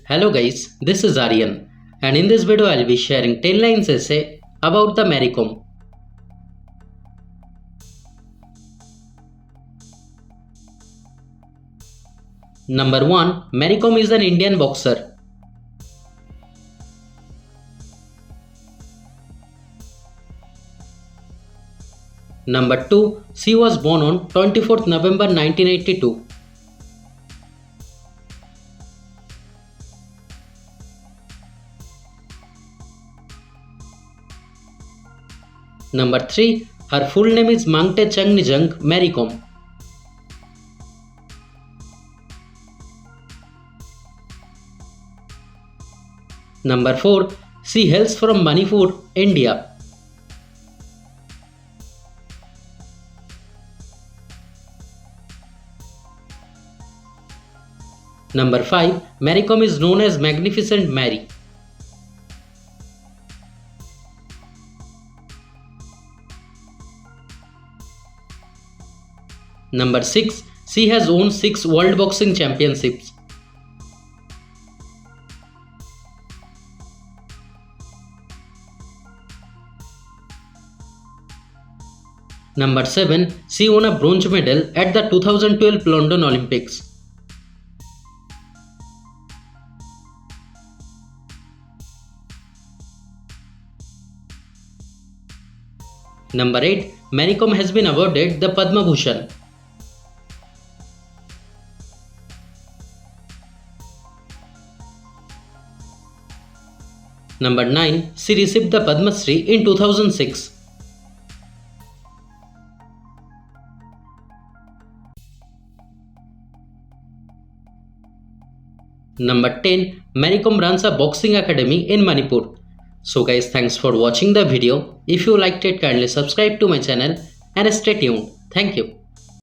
Hello guys, this is Aryan, and in this video I'll be sharing 10 lines essay about the Mary Kom. Number 1. Mary Kom is an Indian boxer. Number 2. She was born on 24th November 1982. Number 3. Her full name is Mangte Changnijang Mary Kom. Number 4. She hails from Manipur, India. Number 5. Mary Kom is known as Magnificent Mary. Number 6. She has won 6 World Boxing Championships. Number 7. She won a bronze medal at the 2012 London Olympics. Number 8. Mary Kom has been awarded the Padma Bhushan. Number 9. She received the Padma Shri in 2006. Number 10. Mary Kom runs a boxing academy in Manipur. So guys, thanks for watching the video. If you liked it, kindly subscribe to my channel and stay tuned. Thank you.